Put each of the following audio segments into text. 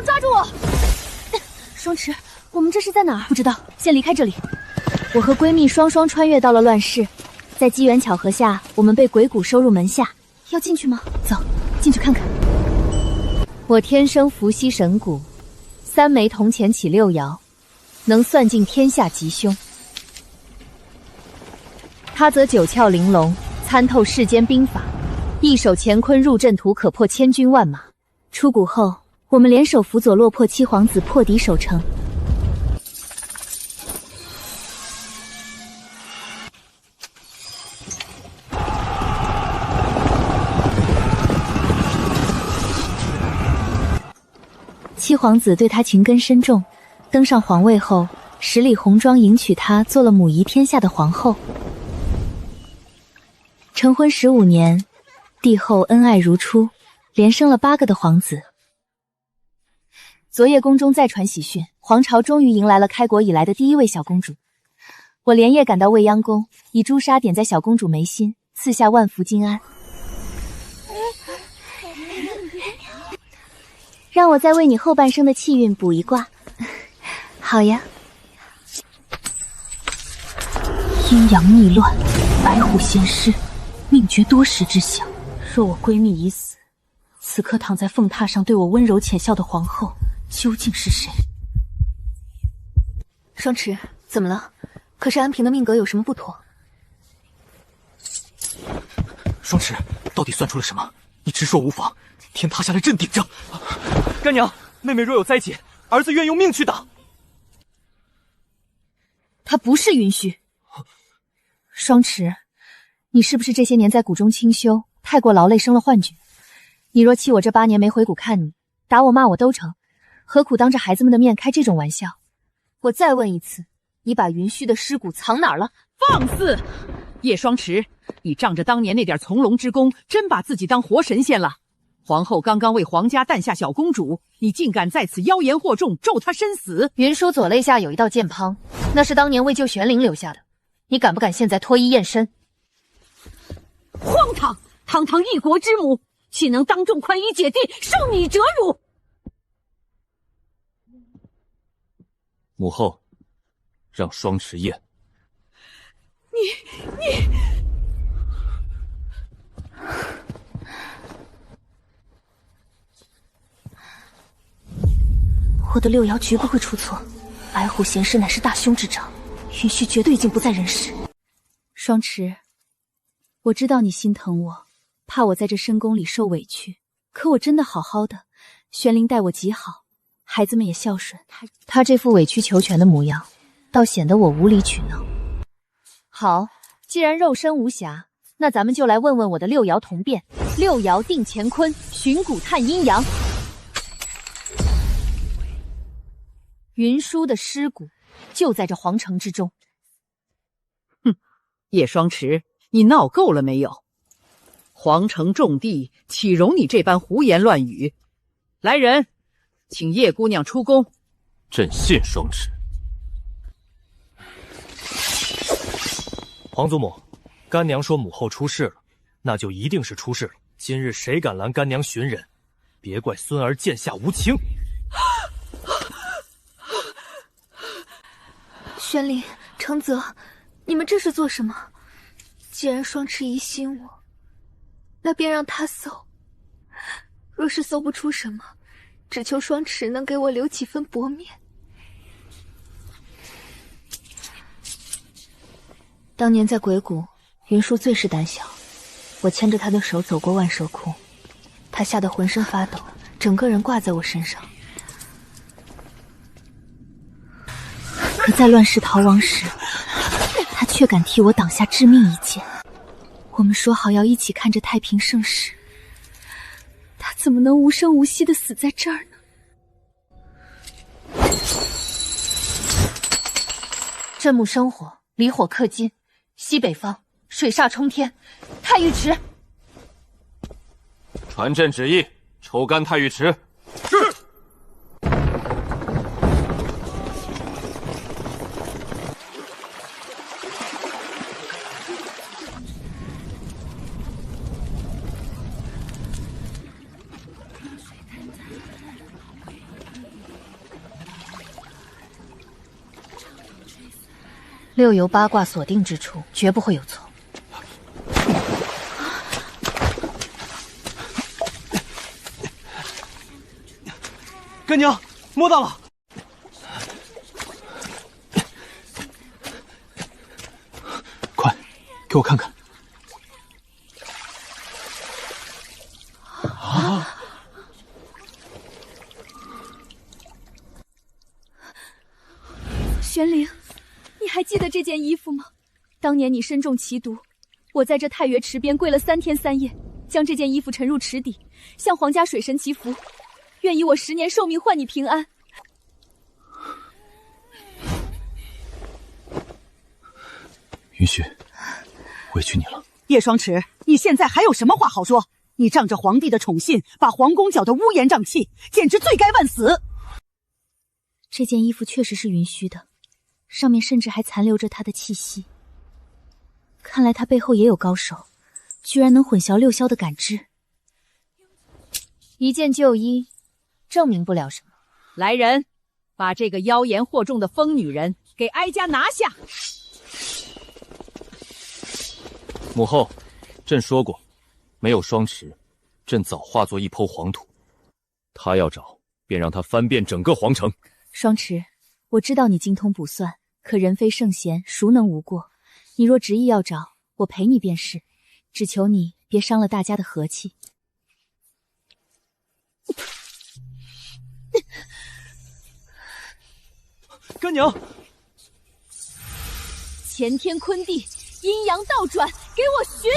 中抓住我！双池，我们这是在哪儿？不知道，先離開這裡。我和閨蜜雙雙穿越到了亂世，在機緣巧合下，我們被鬼谷收入門下。要進去嗎？走，進去看看。我天生伏羲神骨，3枚銅錢起6爻，能算盡天下吉凶。他則9竅玲瓏，參透世間兵法，一手乾坤入陣圖，可破千軍萬馬。出谷後，我們聯手輔佐落魄七皇子破敵守城。七皇子對他情根深重，登上皇位後，十里紅妝迎娶她，做了母儀天下的皇後。成婚15年，帝後恩愛如初，連生了8個的皇子。昨夜宮中再傳喜訊，皇朝終於迎來了開國以來的第1位小公主。我連夜趕到未央宮，以朱砂點在小公主眉心，賜下萬福金安。讓我再為你後半生的氣運卜一卦。好呀。陰陽逆亂，白虎鹹濕，命絕多時之象。若我閨蜜已死，此刻躺在鳳榻上對我溫柔淺笑的皇後究竟是誰？雙池，怎麼了？可是安平的命格有什麼不妥？雙池，到底算出了什麼？你直說無妨，天塌下來朕頂着。乾娘，妹妹若有災劫，兒子願用命去擋。他不是允許。雙池，你是不是這些年在谷中清修，太過勞累，生了幻覺？你若氣我這8年沒回谷看你，打我罵我都成，何苦當着孩子們的面開這種玩笑？我再問一次，你把雲虛的屍骨藏哪兒了？放肆！葉雙池，你仗着當年那點從龍之功，真把自己當活神仙了？皇后剛剛為皇家誕下小公主，你竟敢在此妖言惑眾，咒她身死？雲舒左肋下有一道劍滂，那是當年為救玄靈留下的。你敢不敢現在脫衣驗身？荒唐！堂堂一國之母，豈能當眾寬衣解地，受你折辱？母後，讓雙池驗。你。我的6爻絕不會出錯，白虎鹹濕乃是大凶之兆，雲虛絕對已經不在人世。雙池，我知道你心疼我，怕我在這深宮裡受委屈，可我真的好好的，玄靈待我極好，孩子們也孝順，他這副委曲求全的模樣，倒顯得我無理取鬧。好，既然肉身無瑕，那咱們就來問問我的6爻同變。6爻定乾坤，尋古探陰陽。雲舒的屍骨就在這皇城之中。哼，葉雙池，你鬧夠了沒有？皇城重地，豈容你這般胡言亂語？來人，請葉姑娘出宮。朕信雙池。皇祖母，乾娘說母後出事了，那就一定是出事了。今日誰敢攔乾娘尋人，別怪孫兒劍下無情。玄靈、承澤，你們這是做什麼？既然雙池疑心我，那便讓他搜。若是搜不出什麼，只求雙池能給我留幾分薄面。當年在鬼谷，雲舒最是膽小，我牽着他的手走過萬蛇窟，他嚇得渾身發抖，整個人掛在我身上。可在亂世逃亡時，他卻敢替我擋下致命一劍。我們說好要一起看着太平盛世，他怎麼能無聲無息地死在這兒呢？鎮木生火，離火克金，西北方水煞衝天，太尉遲。傳朕旨意，抽乾太尉遲。是。六游八卦所定之處，絕不會有錯。乾娘，摸到了！快，給我看看。啊！玄靈，你還記得這件衣服嗎？當年你身中奇毒，我在這太岳池邊跪了3天3夜，將這件衣服沉入池底，向皇家水神祈福，願以我10年壽命換你平安。雲虛，委屈你了。葉雙池，你現在還有什麼話好說？你仗着皇帝的寵信，把皇宮攪得烏煙瘴氣，簡直罪該萬死。這件衣服確實是雲虛的，上面甚至還殘留着他的氣息。看來他背後也有高手，居然能混淆六霄的感知。一件舊衣，證明不了什麼。来人，把這個妖言惑眾的瘋女人給哀家拿下！母後，朕說過，沒有雙持，朕早化作一抔黃土。他要找，便讓他翻遍整個皇城。雙持，我知道你精通卜算，可人非聖賢，孰能無過？你若執意要找，我陪你便是，只求你別傷了大家的和氣。乾娘，乾天坤地，陰陽倒轉，給我尋！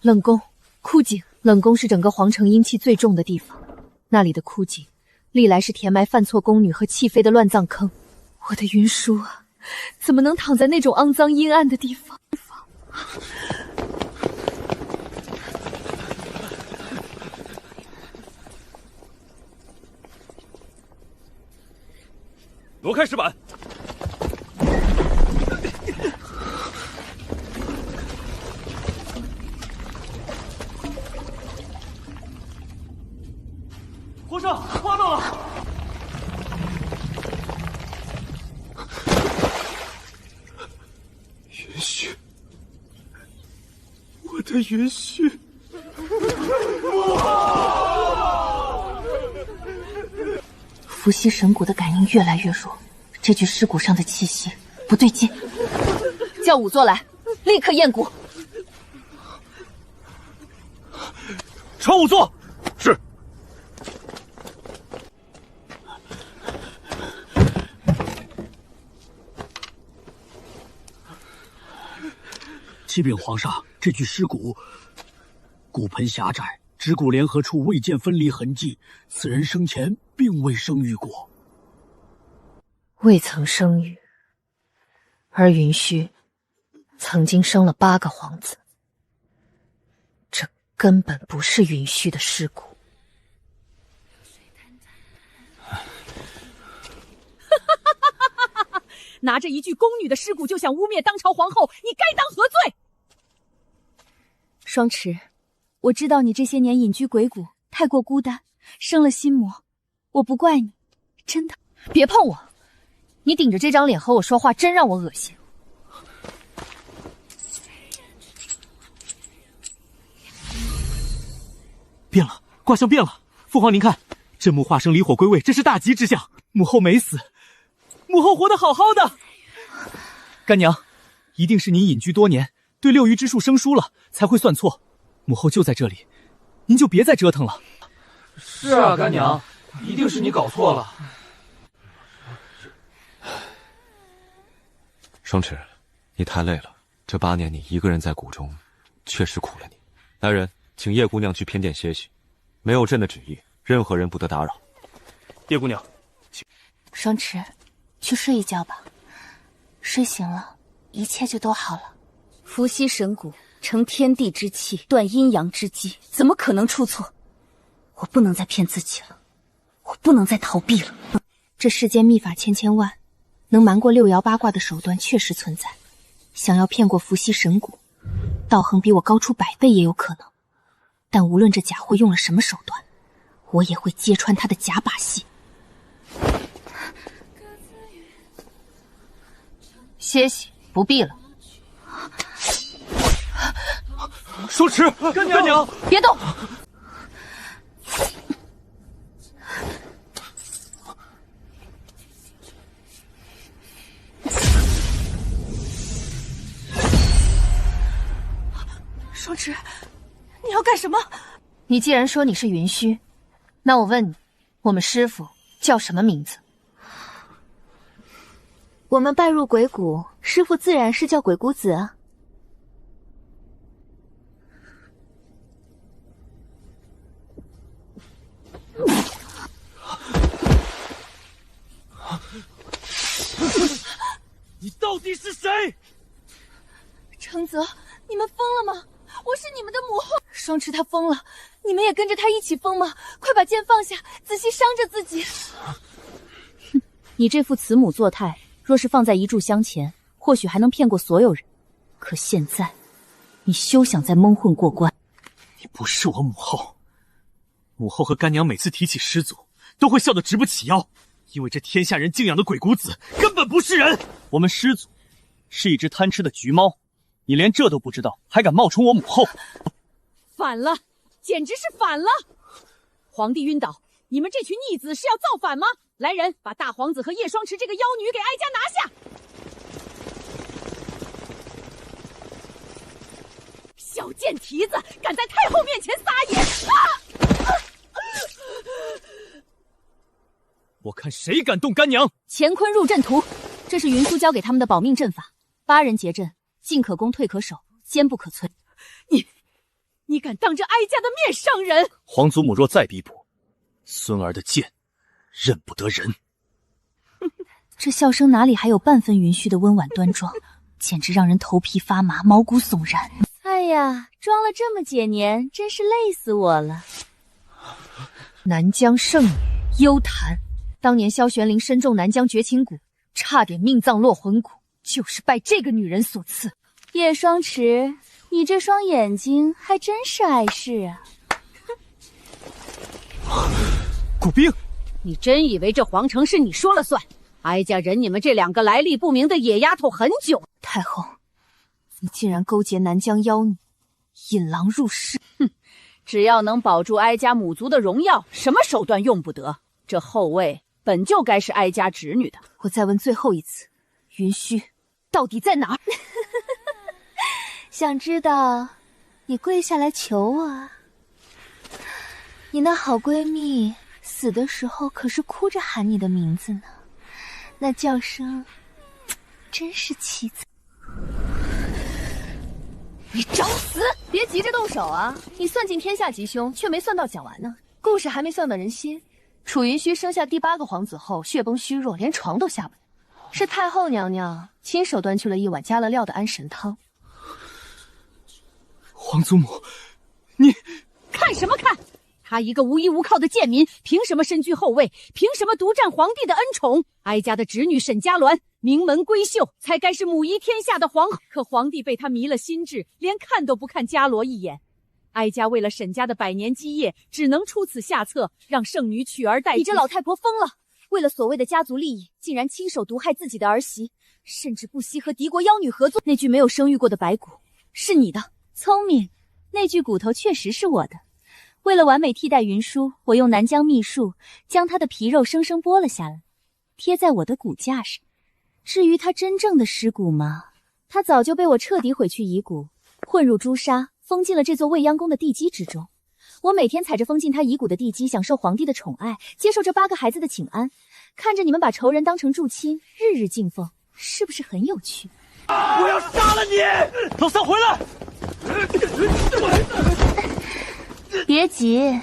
冷宮、枯井。冷宮是整個皇城陰氣最重的地方，那裡的枯井歷來是填埋犯錯宮女和棄妃的亂葬坑。我的雲舒啊，怎麼能躺在那種骯髒陰暗的地方？挪開石板！皇上，挖到了！云虚，我的云虚！伏羲神骨的感应越來越弱，這具屍骨上的氣息不對勁。叫仵作來，立刻驗骨。傳仵作。是。启禀皇上，這具屍骨骨盆狹窄，指骨聯合處未見分離痕跡，此人生前並未生育過。未曾生育，而雲虛曾經生了8個皇子，這根本不是雲虛的屍骨。拿着一具宮女的屍骨就想污蔑當朝皇後，你該當何罪？雙持，我知道你這些年隱居鬼谷，太過孤單，生了心魔。我不怪你，真的。別碰我！你頂着這張臉和我說話，真讓我惡心。變了，卦象變了。父皇您看，真木化生離火歸位，這是大吉之象。母後沒死，母後活得好好的。乾娘，一定是您隱居多年，對六餘之術生疏了，才會算錯。母後就在這裡，您就別再折騰了。是啊，乾娘，一定是你搞錯了。雙持，你太累了，這8年你一個人在谷中，確實苦了你。來人，請葉姑娘去偏殿歇息，沒有朕的旨意，任何人不得打擾。葉姑娘，請。雙持，去睡一覺吧，睡醒了，一切就都好了。伏羲神骨承天地之氣，斷陰陽之機，怎麼可能出錯？我不能再騙自己了，我不能再逃避了。這世間秘法千千萬，能瞞過六爻八卦的手段確實存在。想要騙過伏羲神骨，道行比我高出100倍也有可能。但無論這假貨用了什麼手段，我也會揭穿他的假把戲。歇息，不必了。双池，干娘，别动！双池，你要干什么？你既然说你是云虚，那我问你，我们师父叫什么名字？我们拜入鬼谷，师父自然是叫鬼谷子啊。你到底是谁？程泽，你们疯了吗？我是你们的母后。双池他疯了，你们也跟着他一起疯吗？快把剑放下，仔细伤着自己。哼，你这副慈母作态，若是放在一炷香前，或许还能骗过所有人。可现在，你休想再蒙混过關。你不是我母后，母后和干娘每次提起师祖，都会笑得直不起腰，因为这天下人敬仰的鬼谷子根本不是人。我们师祖是一只贪吃的橘猫，你连这都不知道，还敢冒充我母后？反了，简直是反了！皇帝晕倒，你们这群逆子是要造反吗？来人，把大皇子和叶双池这个妖女给哀家拿下！小贱蹄子，敢在太后面前撒野！我看谁敢动干娘！乾坤入阵图，这是云舒教给他们的保命阵法，8人结阵，进可攻，退可守，坚不可摧。你敢当着哀家的面伤人？皇祖母若再逼迫，孙儿的剑认不得人。这笑声哪里还有半分云虚的温婉端莊，簡直讓人頭皮發麻，毛骨悚然。哎呀，裝了這麼解年，真是累死我了。南疆聖女幽檀，當年蕭玄靈身中南疆絕情蠱，差點命葬落魂谷，就是拜這個女人所賜。葉雙池，你這雙眼睛還真是礙事啊！古冰，你真以為這皇城是你說了算？哀家忍你們這兩個來歷不明的野丫頭很久。太後，你竟然勾結南疆妖女，引狼入室！哼，只要能保住哀家母族的榮耀，什麼手段用不得？這後位本就該是哀家侄女的。我再問最後一次，雲虛到底在哪兒？想知道，你跪下來求我啊！你那好閨蜜死的時候可是哭着喊你的名字呢，那叫聲真是淒慘。你找死！別急着動手啊！你算盡天下吉凶，卻沒算到講完呢。故事還沒算到人心。楚雲虛生下第8個皇子後，血崩虛弱，連床都下不來，是太後娘娘親手端去了一碗加了料的安神湯。皇祖母，你看什麼看？他一個無依無靠的賤民，憑什麼身居後位？憑什麼獨佔皇帝的恩寵？哀家的侄女沈嘉鸞名門閨秀，才該是母儀天下的皇後。可皇帝被她迷了心智，連看都不看嘉羅一眼。哀家為了沈家的100年基業，只能出此下策，讓聖女取而代之。你這老太婆瘋了！為了所謂的家族利益，竟然親手毒害自己的兒媳，甚至不惜和敵國妖女合作。那具沒有生育過的白骨，是你的。聰明，那具骨頭確實是我的。為了完美替代雲舒，我用南疆秘術將他的皮肉生生剝了下來，貼在我的骨架上。至於他真正的屍骨嘛，他早就被我徹底毀去遺骨，混入朱砂，封進了這座未央宮的地基之中。我每天踩着封進他遺骨的地基，享受皇帝的寵愛，接受這8個孩子的請安，看着你們把仇人當成助親，日日敬奉，是不是很有趣？我要殺了你！老三回來！別急，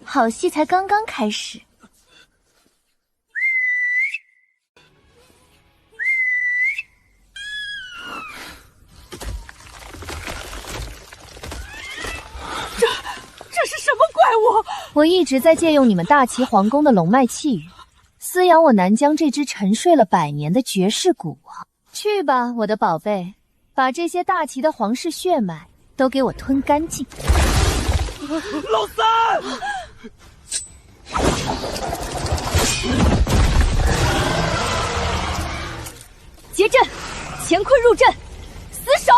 好戲才剛剛開始。這是什麼怪物？我一直在借用你們大齊皇宮的龍脈氣宇，飼養我南疆這隻沉睡了100年的絕世古王。去吧，我的寶貝，把這些大齊的皇室血脈都給我吞乾淨。老三！結陣，乾坤入陣，死守！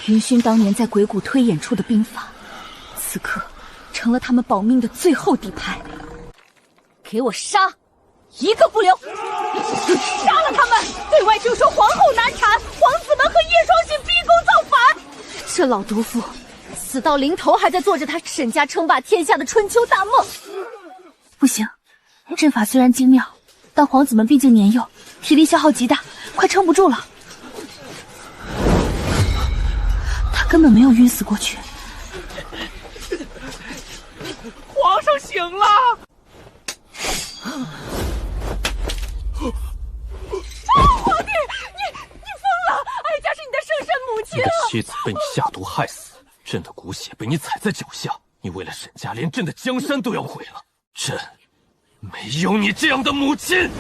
云勋当年在鬼谷推演出的兵法，此刻成了他们保命的最后底牌。给我杀，一个不留！杀了他们！对外就说皇后难产，皇子们和叶双信逼宫造反。这老毒妇，死到临头还在做着他沈家称霸天下的春秋大梦。不行，阵法虽然精妙，但皇子们毕竟年幼，体力消耗极大，快撑不住了。他根本没有晕死过去。皇上醒了！皇帝，你疯了！哀家是你的生身母亲你的妻子被你下毒害死，朕的骨血被你踩在脚下，你为了沈家连朕的江山都要毁了。朕没有你这样的母亲。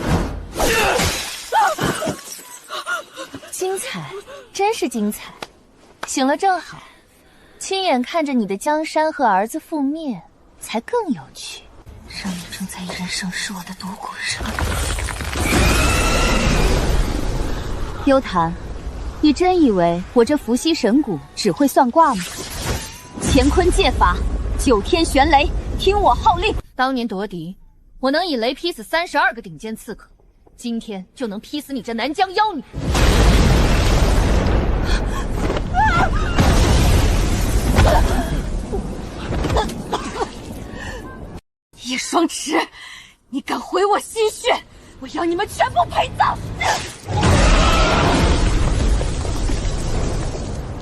精彩，真是精彩！醒了正好，亲眼看着你的江山和兒子覆滅，才更有趣。让你正在一人盛世我的毒骨上。幽檀，你真以为我这伏羲神骨只会算卦吗？乾坤借法，9天玄雷，听我号令！当年夺嫡，我能以雷劈死32个顶尖刺客，今天就能劈死你这南疆妖女！叶双池，你敢毁我心血，我要你们全部陪葬！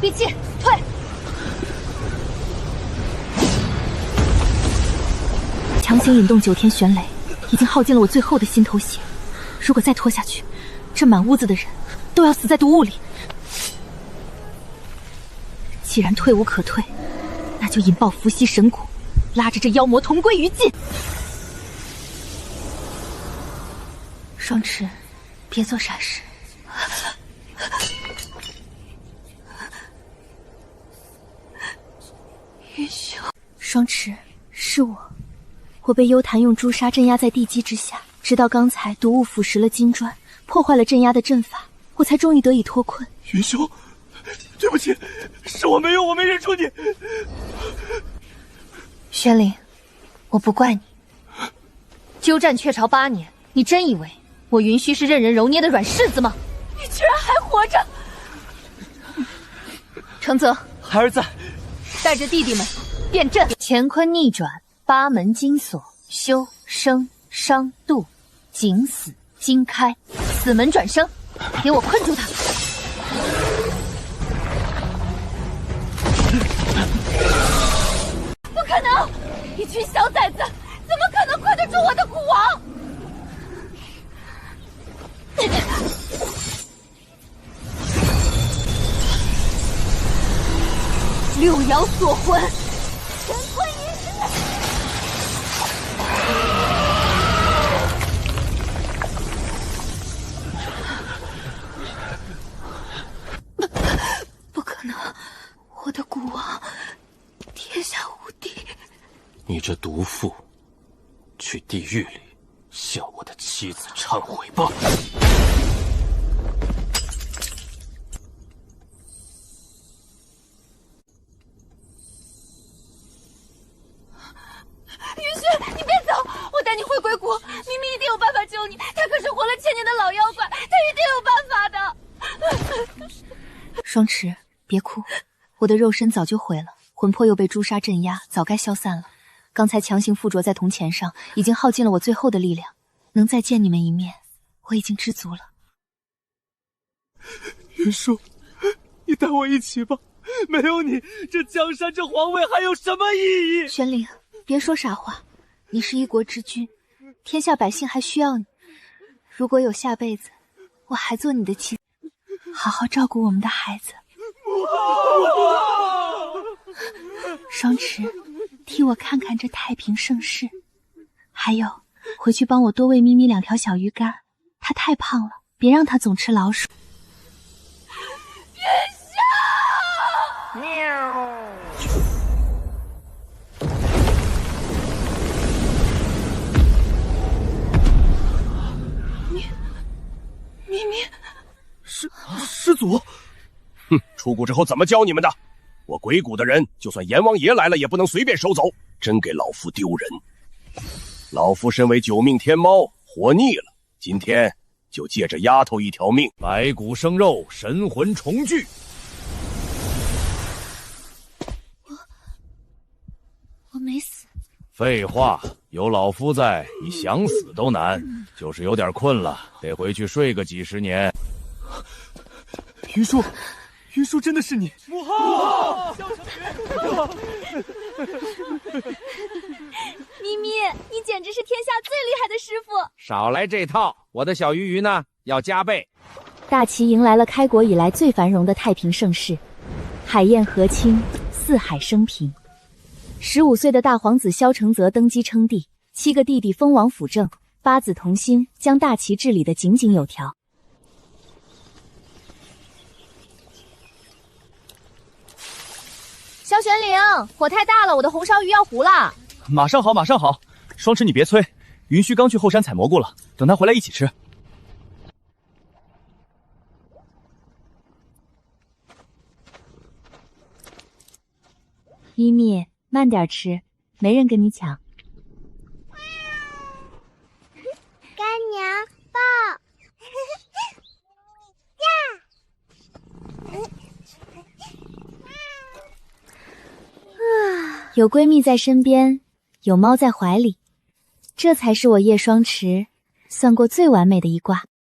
闭气，退！强行引动9天玄雷，已经耗尽了我最后的心头血。如果再拖下去，这满屋子的人都要死在毒雾里。既然退无可退，那就引爆伏羲神骨，拉着这妖魔同歸于盡。双池，別做傻事。云兄，双池，是我被幽檀用朱砂镇压在地基之下，直到刚才毒雾腐蚀了金磚，破壞了镇壓的陣法，我才終於得以脫困。雲兄，對不起，是我沒有，我沒認出你。玄靈，我不怪你。鳩佔鵲巢8年，你真以為我雲虛是任人揉捏的軟柿子嗎？你居然還活着！承澤，孩兒在，帶着弟弟們變陣。乾坤逆轉，8門金鎖，修生傷度，景死金開，死門轉生，給我困住他！不可能！一群小崽子，怎麼可能困得住我的古王？六爻鎖魂，乾坤一世。不可能，我的古王，天下无敌。你这毒妇，去地獄裡向我的妻子懺悔吧。云轩，你別走，我帶你回鬼谷，明明一定有辦法救你，他可是活了1000年的老妖怪，他一定有辦法的。雙池，別哭，我的肉身早就毀了，魂魄又被朱砂鎮壓，早該消散了。剛才強行附着在銅錢上，已經耗盡了我最後的力量，能再見你們一面，我已經知足了。雲叔，你帶我一起吧，沒有你，這江山這皇位還有什麼意義？玄靈，別說傻話，你是一國之君，天下百姓還需要你。如果有下輩子，我還做你的妻子，好好照顧我們的孩子。雙池，替我看看這太平盛世，還有回去幫我多餵咪咪2條小魚乾，它太胖了，別讓它總吃老鼠。师祖，哼，出谷之后怎么教你们的？我鬼谷的人，就算阎王爷来了，也不能随便收走，真给老夫丢人。老夫身为九命天猫，活腻了，今天就借这丫头一条命，白骨生肉，神魂重聚。我没死。废话，有老夫在，你想死都难。就是有点困了，得回去睡个几十年。云舒，云舒真的是你！母后，萧承宇，咪咪，你简直是天下最厉害的師傅！少來這套，我的小魚魚呢？要加倍。大齊迎來了開國以來最繁榮的太平盛世，海晏河清，四海升平。15歲的大皇子蕭承澤登基稱帝，7個弟弟封王輔政，8子同心，將大齊治理得井井有條。蕭玄靈，火太大了，我的紅燒魚要糊了。馬上好，馬上好。雙池你別催，雲虛剛去後山採蘑菇了，等他回來一起吃。咪咪，慢點吃，沒人跟你搶。乾娘抱。有閨蜜在身邊，有貓在懷裡，這才是我葉雙池算過最完美的一卦。